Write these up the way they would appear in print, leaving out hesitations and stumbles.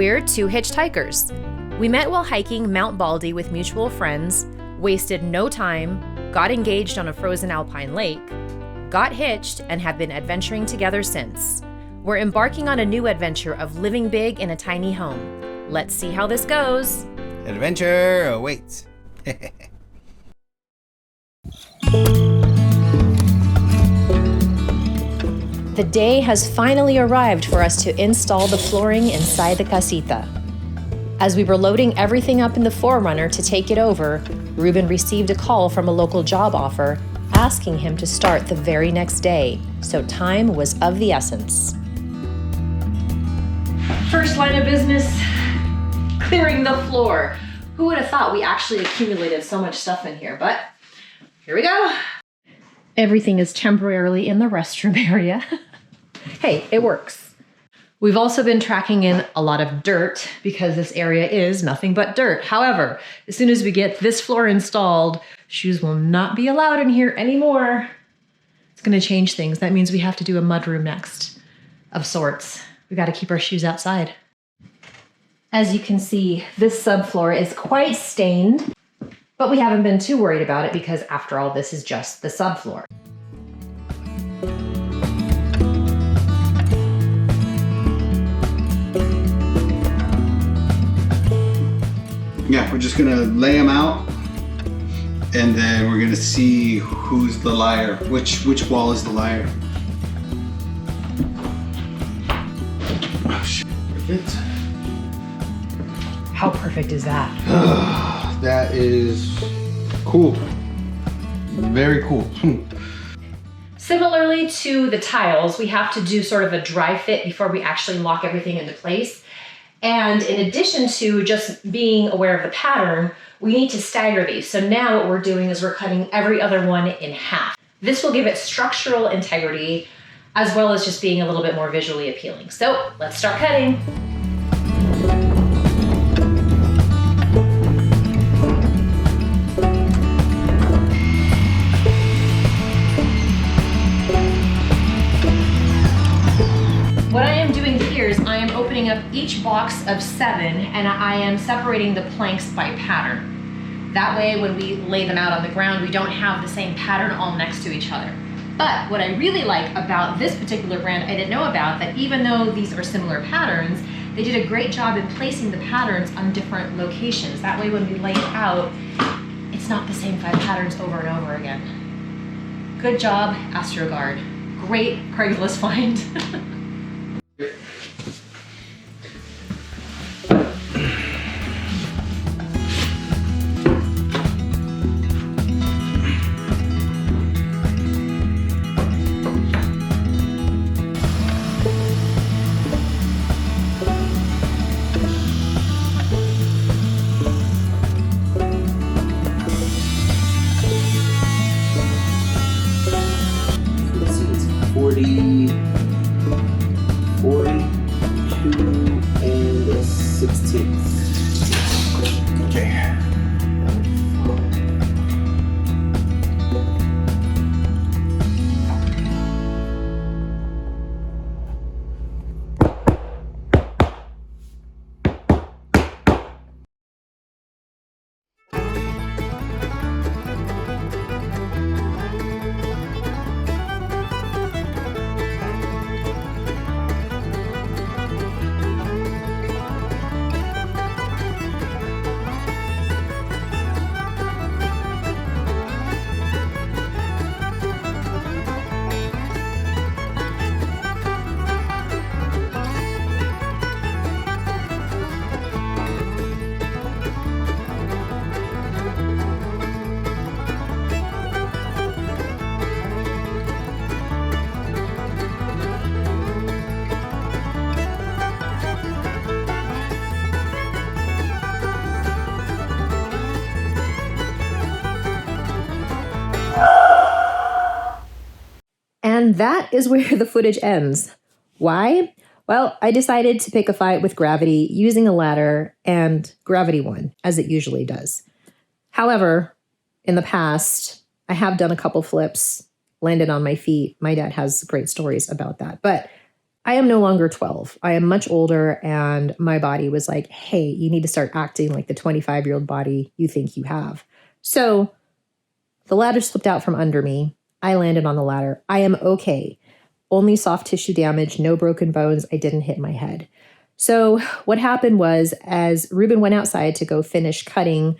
We're two hitchhikers. We met while hiking Mount Baldy with mutual friends, wasted no time, got engaged on a frozen alpine lake, got hitched, and have been adventuring together since. We're embarking on a new adventure of living big in a tiny home. Let's see how this goes. Adventure awaits. The day has finally arrived for us to install the flooring inside the casita. As we were loading everything up in the 4Runner to take it over, Ruben received a call from a local job offer asking him to start the very next day, so time was of the essence. First line of business, clearing the floor. Who would have thought we actually accumulated so much stuff in here, but here we go. Everything is temporarily in the restroom area. Hey, it works. We've also been tracking in a lot of dirt because this area is nothing but dirt. However, as soon as we get this floor installed, shoes will not be allowed in here anymore. It's gonna change things. That means we have to do a mudroom next, of sorts. We gotta keep our shoes outside. As you can see, this subfloor is quite stained, but we haven't been too worried about it because after all, this is just the subfloor. Yeah, we're just gonna lay them out and then we're gonna see who's the liar, which wall is the liar. Oh shit, perfect. How perfect is that? That is cool. Very cool. Similarly to the tiles, we have to do sort of a dry fit before we actually lock everything into place. And in addition to just being aware of the pattern, we need to stagger these. So now what we're doing is we're cutting every other one in half. This will give it structural integrity as well as just being a little bit more visually appealing. So let's start cutting. What I am doing here is I am opening up each box of 7 and I am separating the planks by pattern. That way when we lay them out on the ground, we don't have the same pattern all next to each other. But what I really like about this particular brand I didn't know about, that even though these are similar patterns, they did a great job in placing the patterns on different locations. That way when we lay it out, it's not the same 5 patterns over and over again. Good job, AstroGuard. Great Craigslist find. And that is where the footage ends. Why? Well, I decided to pick a fight with gravity using a ladder, and gravity won, as it usually does. However, in the past, I have done a couple flips, landed on my feet. My dad has great stories about that. But I am no longer 12. I am much older, and my body was like, hey, you need to start acting like the 25-year-old body you think you have. So the ladder slipped out from under me. I landed on the ladder. I am okay. Only soft tissue damage, no broken bones. I didn't hit my head. So what happened was, as Ruben went outside to go finish cutting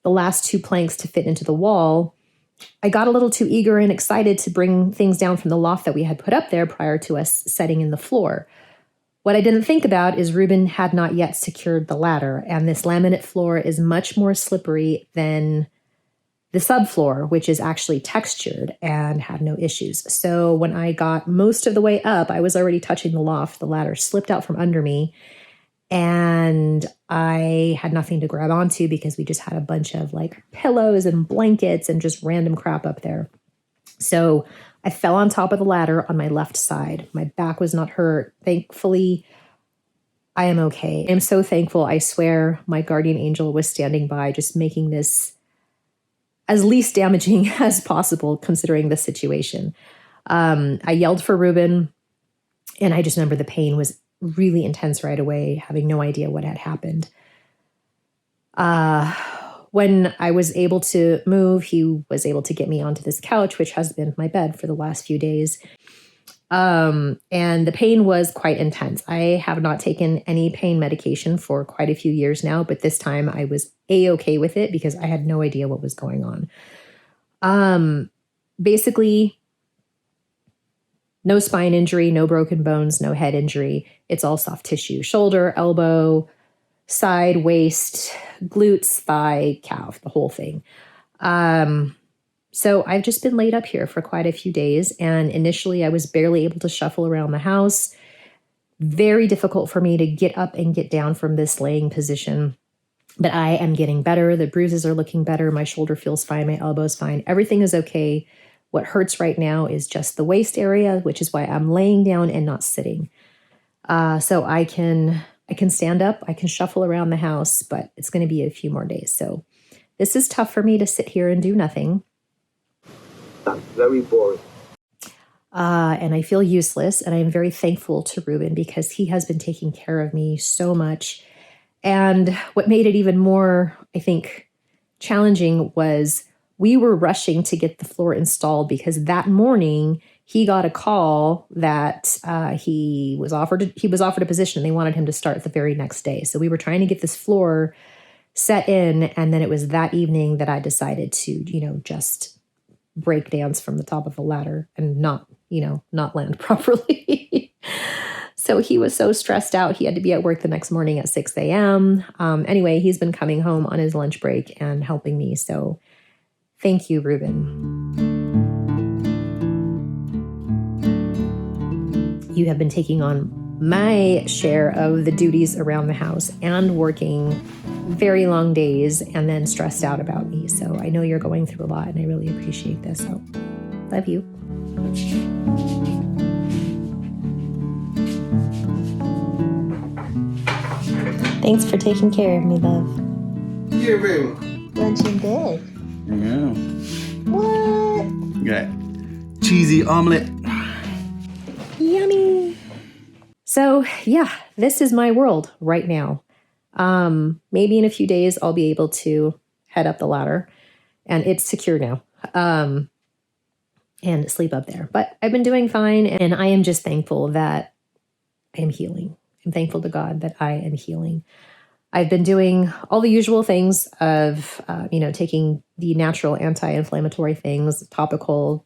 the last 2 planks to fit into the wall, I got a little too eager and excited to bring things down from the loft that we had put up there prior to us setting in the floor. What I didn't think about is Ruben had not yet secured the ladder, and this laminate floor is much more slippery than the subfloor, which is actually textured and had no issues. So when I got most of the way up, I was already touching the loft. The ladder slipped out from under me, and I had nothing to grab onto because we just had a bunch of like pillows and blankets and just random crap up there. So I fell on top of the ladder on my left side. My back was not hurt. Thankfully, I am okay. I'm so thankful. I swear my guardian angel was standing by, just making this as least damaging as possible considering the situation. I yelled for Ruben, and I just remember the pain was really intense right away, having no idea what had happened. When I was able to move, he was able to get me onto this couch, which has been my bed for the last few days. And the pain was quite intense. I have not taken any pain medication for quite a few years now, but this time I was A-okay with it because I had no idea what was going on. Basically, no spine injury, no broken bones, no head injury. It's all soft tissue: shoulder, elbow, side, waist, glutes, thigh, calf, the whole thing. So I've just been laid up here for quite a few days. And initially I was barely able to shuffle around the house. Very difficult for me to get up and get down from this laying position. But I am getting better. The bruises are looking better. My shoulder feels fine. My elbow's fine. Everything is okay. What hurts right now is just the waist area, which is why I'm laying down and not sitting. So I can stand up. I can shuffle around the house, but it's going to be a few more days. So this is tough for me to sit here and do nothing. That's very boring. And I feel useless. And I'm very thankful to Ruben because he has been taking care of me so much. And what made it even more, I think, challenging was we were rushing to get the floor installed because that morning he got a call that he was offered a position and they wanted him to start the very next day. So we were trying to get this floor set in. And then it was that evening that I decided to, just break dance from the top of the ladder and not land properly. So he was so stressed out. He had to be at work the next morning at 6 a.m. Anyway, he's been coming home on his lunch break and helping me. So thank you, Ruben. You have been taking on my share of the duties around the house and working very long days and then stressed out about me. So I know you're going through a lot and I really appreciate this. So love you. Thanks for taking care of me, love. You're very Lunch in bed. Yeah. What? Got cheesy omelet. Yummy. So yeah, this is my world right now. Maybe in a few days I'll be able to head up the ladder and it's secure now. And sleep up there. But I've been doing fine and I am just thankful that I am healing. I'm thankful to God that I am healing. I've been doing all the usual things of, taking the natural anti-inflammatory things, topical,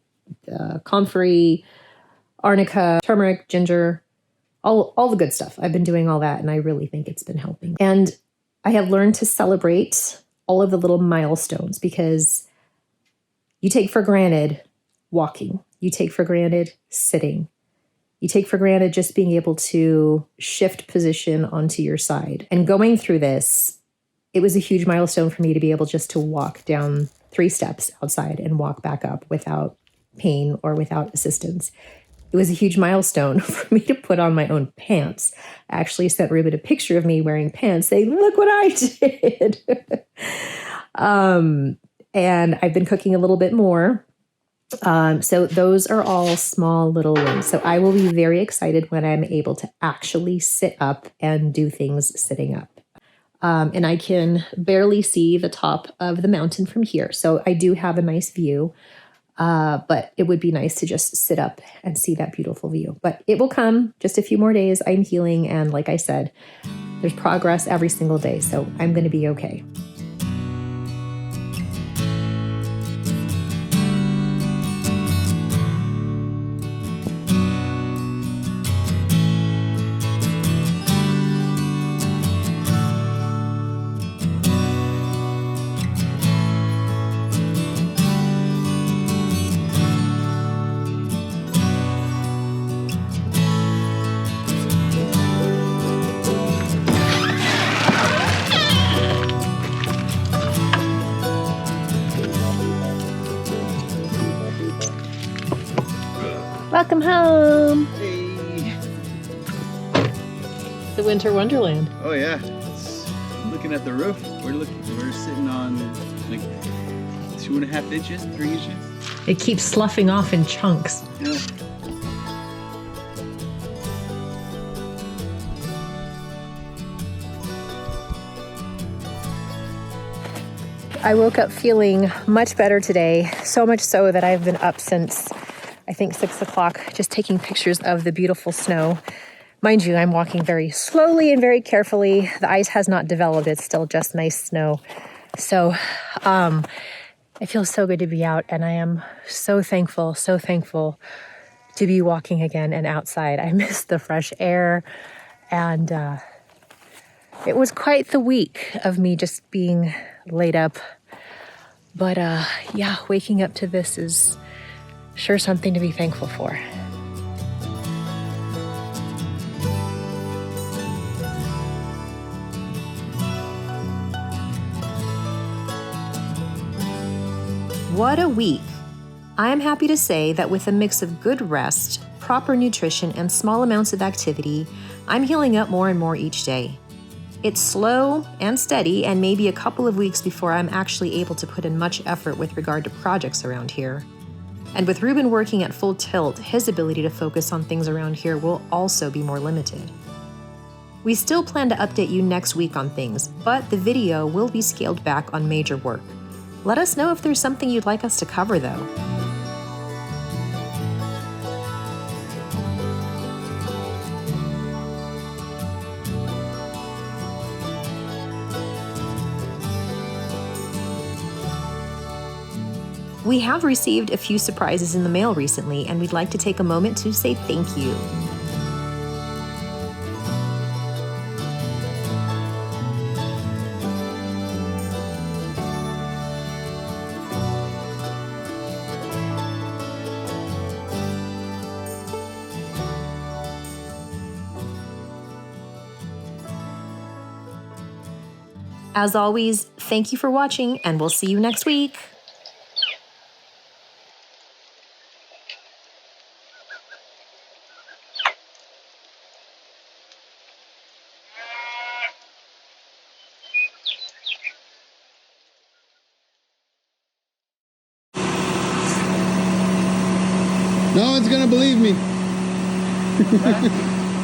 comfrey, arnica, turmeric, ginger, all the good stuff. I've been doing all that and I really think it's been helping. And I have learned to celebrate all of the little milestones because you take for granted walking. You take for granted sitting. You take for granted just being able to shift position onto your side. And going through this, it was a huge milestone for me to be able just to walk down 3 steps outside and walk back up without pain or without assistance. It was a huge milestone for me to put on my own pants. I actually sent Ruben a picture of me wearing pants saying, look what I did. And I've been cooking a little bit more. So those are all small little wins. So I will be very excited when I'm able to actually sit up and do things sitting up. And I can barely see the top of the mountain from here. So I do have a nice view, but it would be nice to just sit up and see that beautiful view. But it will come, just a few more days. I'm healing. And like I said, there's progress every single day. So I'm going to be okay. Welcome home. Hey. The Winter Wonderland. Oh yeah. Looking at the roof. We're sitting on like 2.5 inches, 3 inches. It keeps sloughing off in chunks. Yeah. I woke up feeling much better today, so much so that I've been up since I think 6 o'clock, just taking pictures of the beautiful snow. Mind you, I'm walking very slowly and very carefully. The ice has not developed. It's still just nice snow. So it feels so good to be out, and I am so thankful to be walking again and outside. I miss the fresh air, and it was quite the week of me just being laid up. But yeah, waking up to this is sure something to be thankful for. What a week! I am happy to say that with a mix of good rest, proper nutrition, and small amounts of activity, I'm healing up more and more each day. It's slow and steady, and maybe a couple of weeks before I'm actually able to put in much effort with regard to projects around here. And with Ruben working at full tilt, his ability to focus on things around here will also be more limited. We still plan to update you next week on things, but the video will be scaled back on major work. Let us know if there's something you'd like us to cover, though. We have received a few surprises in the mail recently, and we'd like to take a moment to say thank you. As always, thank you for watching, and we'll see you next week. No one's gonna believe me.